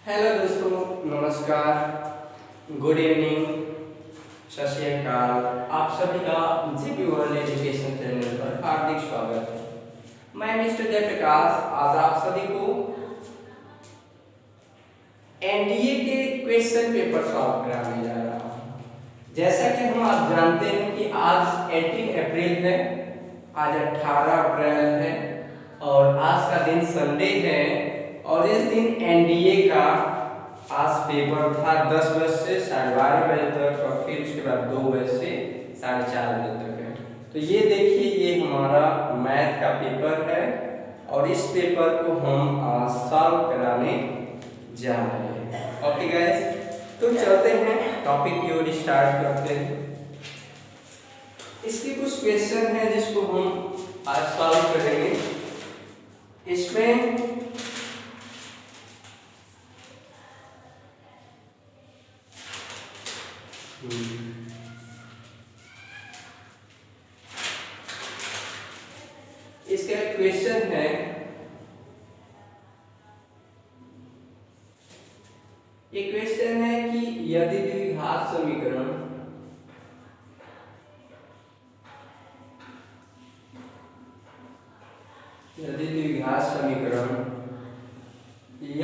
Hello दोस्तों, नमस्कार, good evening, सत श्री अकाल। आप सभी का जीपी वर्ल्ड एजुकेशन चैनल पर हार्दिक स्वागत है। मैं मिस्टर जयप्रकाश आज आप सभी को एनडीए के क्वेश्चन पेपर सॉल्व कराने जा रहा हूँ। जैसा कि हम आप जानते हैं कि आज 18 अप्रैल है, आज 18 अप्रैल है और आज का दिन संडे है और इस दिन एनडीए का आज पेपर था 10 बजे से 12:30 बजे तक और फिर उसके बाद 2 बजे से 4:30 बजे तक है। तो ये देखिए, ये हमारा मैथ का पेपर है और इस पेपर को हम आज सॉल्व कराने जा रहे हैं। ओके गाइस, तो चलते हैं टॉपिक की ओर स्टार्ट करते हैं। इसके कुछ क्वेश्चन हैं जिसको हम आज सॉल्व करेंगे। इसमें इसका क्वेश्चन है, ये क्वेश्चन है कि यदि द्विघात समीकरण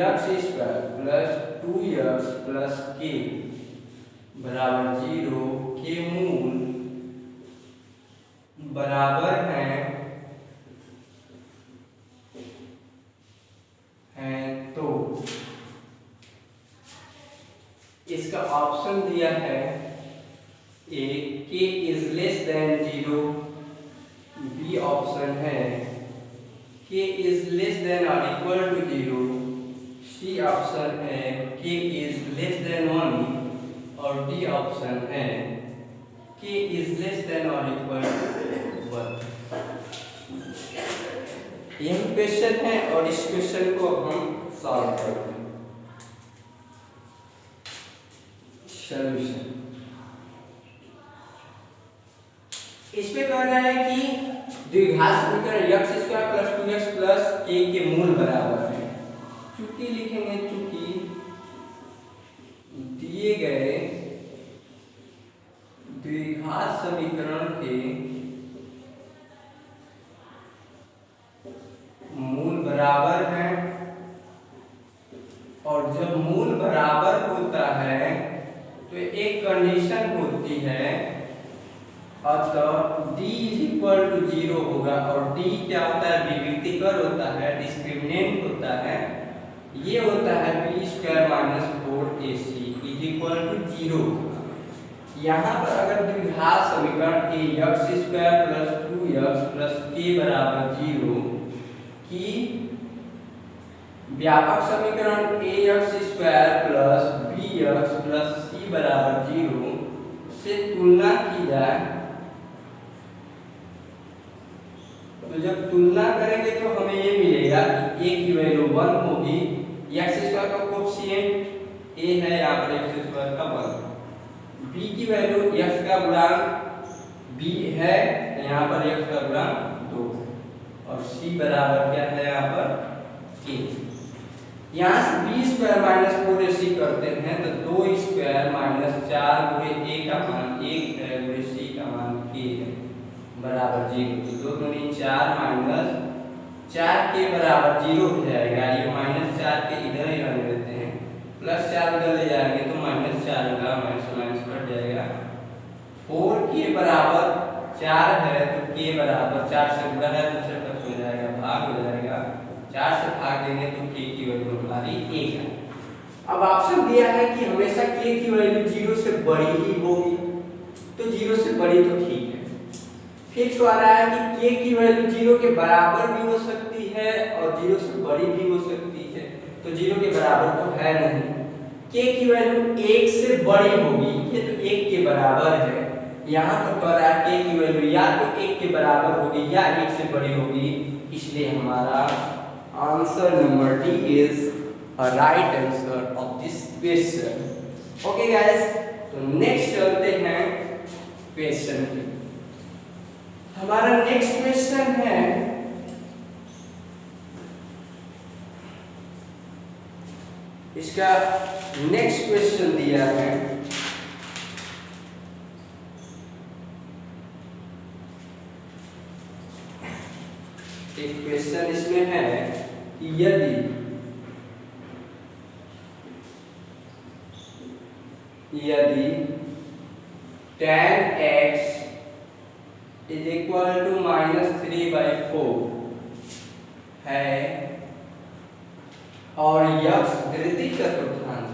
x² plus 2x plus k बराबर 0 के मूल बराबर हैं तो इसका ऑप्शन दिया है A k is less than 0, B option है k इज लेस देन और इक्वल टू 0, सी ऑप्शन है k इज लेस देन 1 और डी ऑप्शन है k इज लेस देन और इक्वल टू 1। यही क्वेश्चन है और इस क्वेश्चन को हम सॉल्व करते हैं। सॉल्यूशन इसमें कह रहा है कि द्विघात समीकरण x² plus 2x plus k के मूल बराबर है। चूंकि लिखेंगे, चूंकि दिए गए द्विघात समीकरण के मूल बराबर हैं और जब मूल बराबर होता है तो एक कंडीशन होती है, अतः d इज इक्वल टू 0 होगा और d क्या होता है, विविक्तिकर होता है, डिस्क्रिमिनेंट होता है। ये होता है b² minus 4ac is equal to 0। यहाँ पर अगर द्विघात समीकरण x² plus 2x plus k बराबर 0 की व्यापक समीकरण ax² plus bx plus c बराबर 0 से तुलना की जाए, तो जब तुलना करेंगे तो हमें ये मिलेगा कि a की वैल्यू 1 होगी, x² का कोएफिशिएंट a है, यहाँ पर x² का 1, b की वैल्यू x का गुणांक b है, यहाँ पर x का गुणांक 2 और c बराबर क्या है, यहाँ पर k। यहाँ से b² माइनस 4ac करते हैं तो 2² माइनस 4 गुणे a का मान 1 है गुणे c का मान k है बराबर 0। तो 2 गुणे 4 माइनस 4 के बराबर 0 हो जाएगा। ये माइनस 4 के इधर ही रहने देते हैं, प्लस 4 उधर ले जाएंगे तो माइनस 4 होगा, माइनस माइनस कट जाएगा। 4 के बराबर 4 है तो k बराबर 4 से गुणा है, दूसरे पक्ष हो जाएगा, भाग हो जाएगा, 4 से भाग देंगे तो k की वैल्यू हमारी 1 है। अब ऑप्शन दिया है कि हमेशा k की वैल्यू 0 से बड़ी ही होगी, तो 0 से बड़ी तो ठीक है। फिर कह रहा है कि k की वैल्यू 0 के बराबर भी हो सकती है और 0 से बड़ी भी हो सकती है, तो 0 के बराबर तो है नहीं। k की वैल्यू 1 से बड़ी होगी, ये तो 1 के बराबर है। यहाँ तो कह रहा है k की वैल्यू या तो 1 के बराबर होगी या 1 से बड़ी होगी, इसलिए हमारा answer number D is a right answer of this question. Okay guys, तो नेक्स्ट चलते हैं क्वेश्चन पे। हमारा नेक्स्ट क्वेश्चन है इसका नेक्स्ट क्वेश्चन दिया है, एक क्वेश्चन इसमें है कि यदि tan x is equal to -3/4 है और यक्ष द्वितीय चतुर्थांश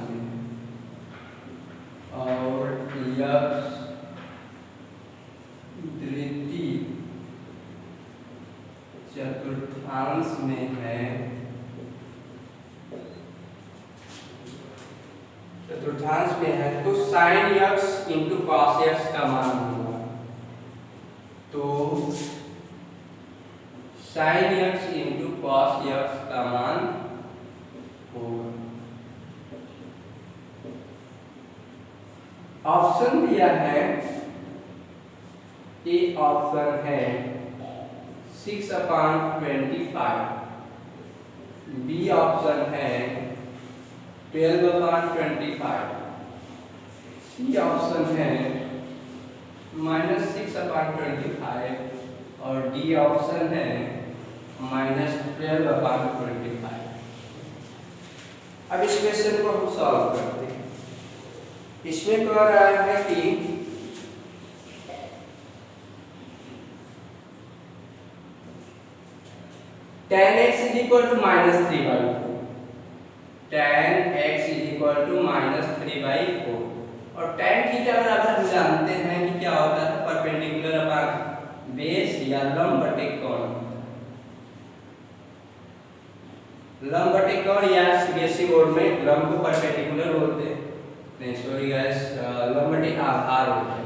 में है, तो sin x into cos x का मान होगा, तो sin x into cos x का मान होगा। ऑप्शन दिया है, ए ऑप्शन है 6/25, बी ऑप्शन है 12/25, सी ऑप्शन है -6/25 और डी ऑप्शन है -12/25। अब इस क्वेश्चन को हम सॉल्व करते हैं। इसमें कह रहा है कि tan x is equal to -3/4, tan x is equal to -3/4 और tan थीटा बराबर हम जानते हैं कि क्या होता है, परपेंडिकुलर अपॉन बेस या लंब बटे कोण। लंब बटे कोण या सीबीएसई बोर्ड में लंब को परपेंडिकुलर बोलते हैं, नहीं सॉरी गाइस, लंब बटे आधार होता है।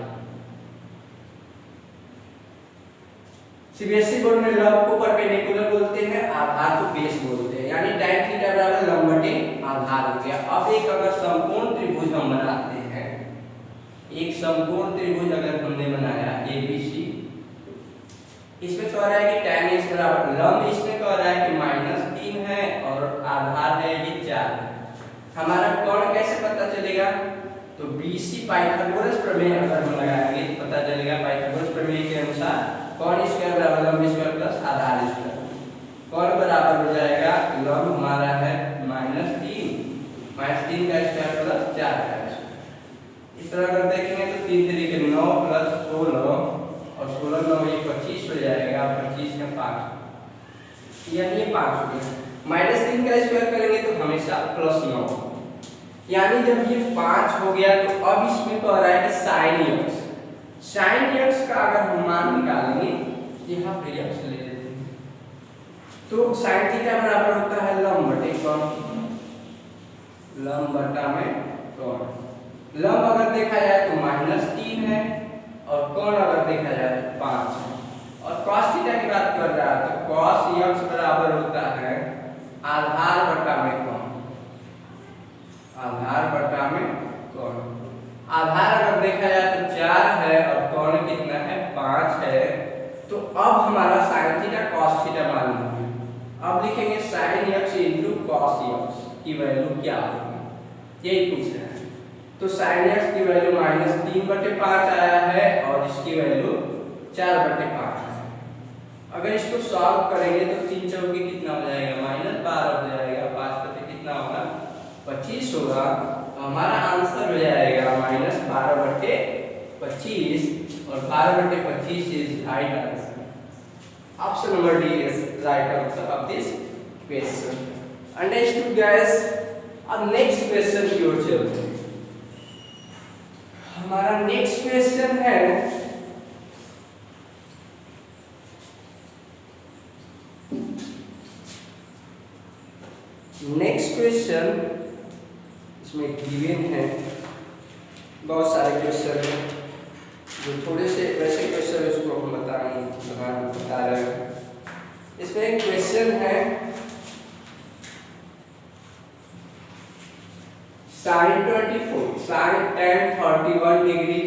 सीबीएसई बोर्ड में लंब को परपेंडिकुलर बोलते हैं, आधार को बेस बोलते हैं, यानी tan थीटा बराबर लंब बटे आधार हो गया। अब एक अगर समकोण त्रिभुज हम बनाते हैं, एक समकोण त्रिभुज अगर हमने बनाया एबीसी, इसमें कह रहा है कि tan x बराबर लंब, इसमें कह रहा है कि -3 है और आधार है ये 4 है। हमारा कोण कैसे पता चलेगा, तो BC पाइथागोरस प्रमेय अगर हम लगाएंगे तो पता चलेगा, पाइथागोरस प्रमेय के अनुसार कोण स्क्वायर बराबर लंब स्क्वायर प्लस आधार स्क्वायर, कोण बराबर हो जाएगा लंब हमारा है -3 का स्क्वायर प्लस 4 का स्क्वायर। इस तरह अगर देखेंगे तो 3 तरीके 9 + 16 और 16 9 ये 25 हो जाएगा, 25 में 5 यानी ये 5 हो गया। -3 का स्क्वायर करेंगे तो हमेशा +9, यानी जब ये 5 हो गया तो अब इसमें कह रहा है कि sin x का अगर हम मान निकालेंगे, यहाँ पे x ले लेते हैं, तो sin थीटा बराबर होता है लंब बटे कोण, लंब बटा में कोण। लंब अगर देखा जाए तो -3 है और कोण अगर देखा जाए तो 5 है, और cos थीटा की बात कर रहा है तो cos x बराबर होता है आधार बटा में कोण, आधार बटा में कोण। आधार अगर देखा जाए तो 4 है और कोण कितना है 5 है, तो अब हमारा sin थीटा cos थीटा मालूम हो गया। अब लिखेंगे sin x into cos x की वैल्यू क्या होगी, यही पूछ रहा है। तो sin x की वैल्यू -3/5 आया है और इसकी वैल्यू 4/5 है। अगर इसको सॉल्व करेंगे तो 3 चौके कितना हो जाएगा, -12 हो जाएगा, 5 बटे कितना होगा 25 होगा, तो हमारा आंसर हो जाएगा -12/25 और 12/25 is right answer. Option number D is right answer of this question. Understood guys? अब नेक्स्ट क्वेश्चन की ओर चलते हैं। हमारा नेक्स्ट क्वेश्चन है इसमें गिवन है, बहुत सारे क्वेश्चन हैं, जो थोड़े से वैसे क्वेश्चन उसको हम बता रहे हैं। इसमें एक क्वेश्चन है sin 24, sin tan 31 डिग्री,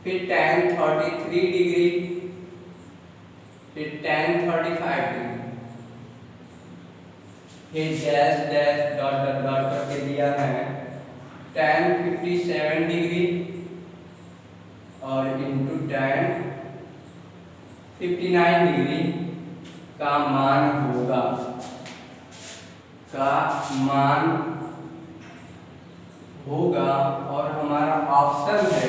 फिर tan 33 डिग्री, फिर tan 35 डिग्री। फिर dash dash dot dot dot करके दिया है tan 57 डिग्री और इंटू tan 59 डिग्री का मान होगा, और हमारा ऑप्शन है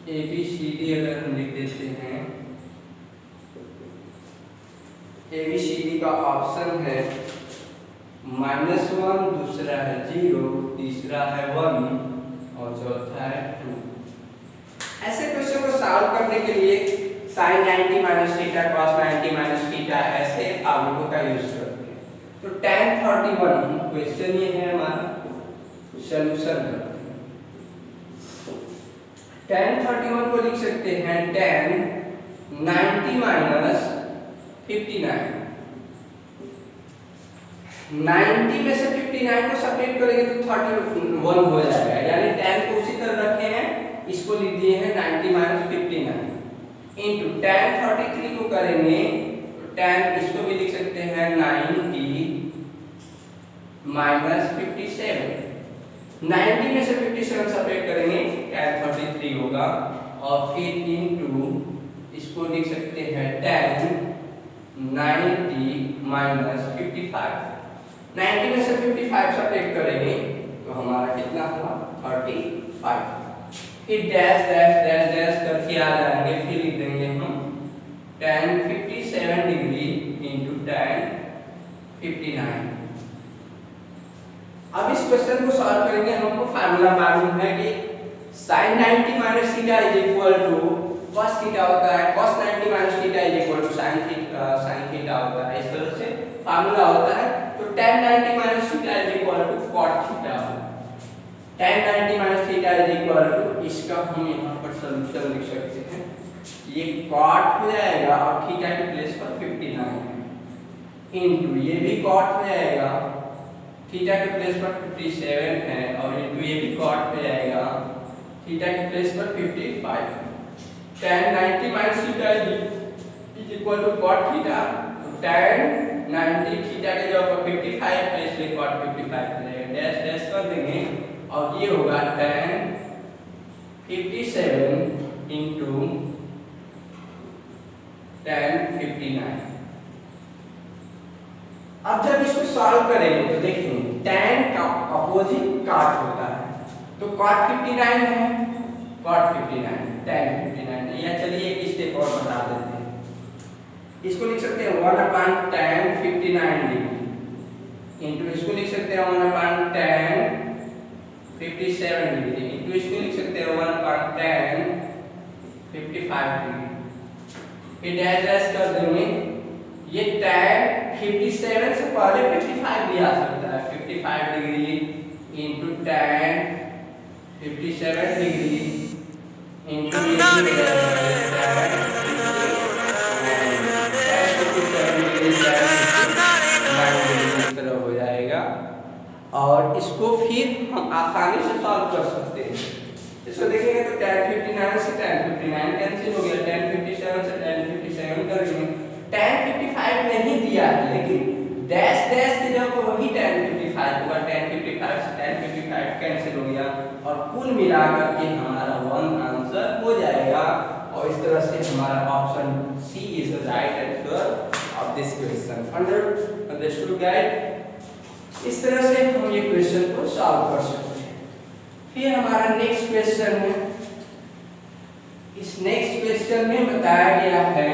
ए बी सी डी। अगर हम लिख देते हैं ए बी सी डी का ऑप्शन है -1, दूसरा है 0, तीसरा है 1 और चौथा है 2। ऐसे क्वेश्चन को सॉल्व करने के लिए sin 90 minus theta cos 90 minus theta ऐसे फार्मूलों का यूज करते हैं। तो tan 31 क्वेश्चन ये है हमारा, सॉल्यूशन करते हैं। tan 31 को लिख सकते हैं tan 90 माइनस 59। 90 में से 59 को सब्ट्रैक्ट करेंगे तो 31 हो जाएगा, यानी tan को उसी तरह रखे हैं, इसको लिख दिए हैं 90 माइनस 59 इंटू tan 33 को करेंगे तो tan इसको भी लिख सकते हैं 90 माइनस 57। 90 में से 57 सब्ट्रैक्ट करेंगे tan 33 होगा, और फिर इंटू इसको लिख सकते हैं tan 90 माइनस 55। 90 में से 55 सब्ट्रैक्ट करेंगे तो हमारा कितना हुआ 35। फिर डैश डैश डैश डैश करके आ जाएंगे, फिर लिख देंगे हम tan 57 डिग्री इंटू tan 59। अब इस क्वेश्चन को सॉल्व करेंगे, हमको फार्मूला मालूम है कि sin 90 minus theta is equal to cos theta होता है, cos 90 minus theta is equal to sin theta होता है। इस तरह से फार्मूला होता है। तो tan 90 minus theta is equal to cot theta होगा। tan 90 minus theta is equal to, इसका हम यहाँ पर सॉल्यूशन लिख सकते हैं, ये cot हो जाएगा और थीटा के प्लेस पर 59 है, इंटू ये भी cot हो जाएगा, थीटा के प्लेस पर 57 है, और इंटू ये भी cot हो जाएगा, थीटा के प्लेस पर 55। tan 90 minus theta is equal to cot theta, तो tan 90 थीटा के जगह पर 55 है, इसलिए cot 55 हो जाएगा, डैश डैश कर देंगे और ये होगा tan 57 इंटू tan 59। अब जब इसको सॉल्व करेंगे तो देखेंगे tan का अपोजिट cot होता है, तो cot 59 है, cot 59 tan 59, या चलिए एक स्टेप और बता देते हैं, इसको लिख सकते हैं 1 tan 59 डिग्री इंटू इसको लिख सकते हैं 1 tan 57 डिग्री इंटू इसको लिख सकते हैं 1 tan 55 डिग्री। फिर डैश डैश कर देंगे, ये tan 57 से पहले 55 भी आ सकता है, 55 degree into tan 57 degree into हो जाएगा, और इसको फिर हम आसानी से सॉल्व कर सकते हैं। इसको देखेंगे तो tan 59 से tan 59 कैंसिल हो गया, tan 57 से tan 57 करेंगे, tan 55 नहीं दिया है लेकिन डैश डैश की जगह पर वही tan 55 होगा, tan 55 से tan 55 कैंसिल हो गया, और कुल मिलाकर के हमारा 1 आंसर हो जाएगा। और इस तरह से हमारा option C is the right answer of this question. Understood guys? इस तरह से हम ये क्वेश्चन को सॉल्व कर सकते हैं। फिर हमारा नेक्स्ट क्वेश्चन है, इस नेक्स्ट क्वेश्चन में बताया गया है,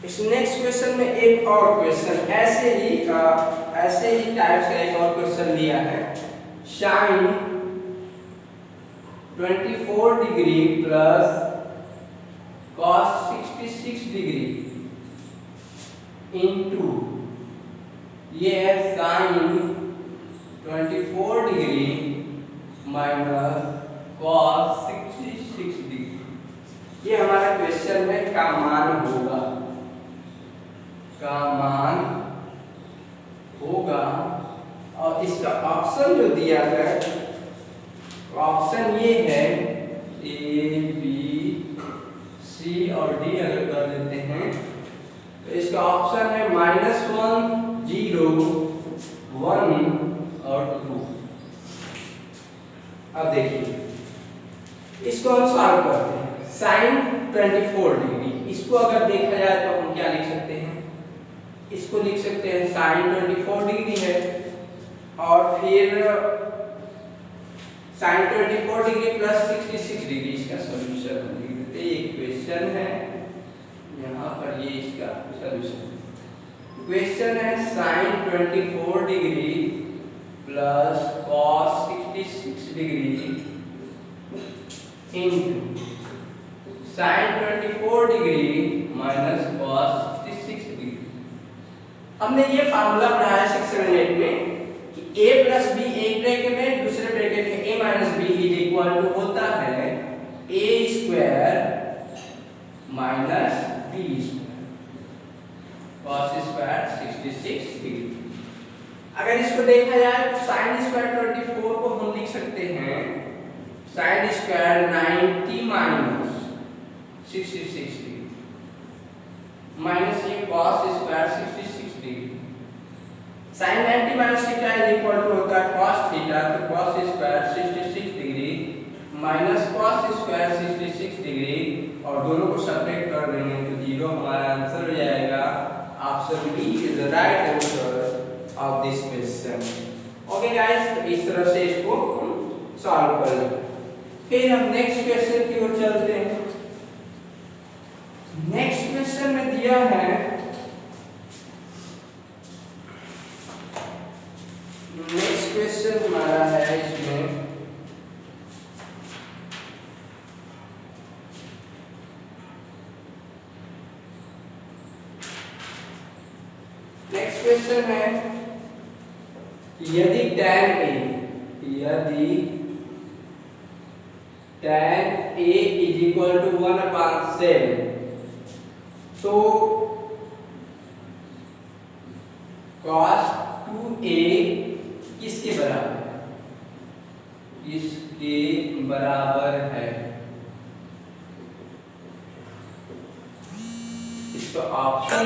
इस नेक्स्ट क्वेश्चन में एक और क्वेश्चन ऐसे ही टाइप से एक और क्वेश्चन दिया है, sin 24 degree plus cos 66 degree into ये है sin 24 degree minus cos 66 degree. ये हमारा क्वेश्चन है, का मान होगा, और इसका ऑप्शन जो दिया गया, ऑप्शन ये है A B C और D अगर कर देते हैं तो इसका ऑप्शन है -1, 0, 1 और 2। अब देखिए इसको हम सॉल्व करते हैं। sin 24 डिग्री, इसको अगर देखा जाए तो हम क्या लिख सकते हैं, इसको लिख सकते हैं sin 24 डिग्री है, और फिर sin 24 डिग्री प्लस 66 डिग्री इसका सॉल्यूशन लिख देते हैं। ये क्वेश्चन है, यहाँ पर ये इसका सॉल्यूशन क्वेश्चन है sin 24 degree plus cos 66 degree into sin 24 degree minus cos 66 degree. हमने ये फार्मूला पढ़ाया 678 में कि a प्लस b एक ब्रैकेट में, दूसरे ब्रैकेट में a minus b is equal to होता है a square minus b square cos square 66 degree. अगर इसको देखा जाए तो sin स्क्वायर 24 को हम लिख सकते हैं sin square 90 minus 66 degree minus ये cos square 66 degree. sin 90 minus theta is equal to होता है cos थीटा, तो cos square 66 degree minus cos square 66 degree, और दोनों को सब्ट्रैक्ट कर देंगे तो 0 हमारा आंसर हो जाएगा। Option B is the right answer of this question. Okay guys, तो इस तरह से इसको हम सॉल्व कर लेंगे। फिर हम नेक्स्ट क्वेश्चन की ओर चलते हैं। नेक्स्ट क्वेश्चन में दिया है नेक्स्ट क्वेश्चन हमारा है इसमें नेक्स्ट क्वेश्चन है यदि tan A is equal to 1/7 तो cos 2a किसके बराबर है? इसके बराबर है। इसका ऑप्शन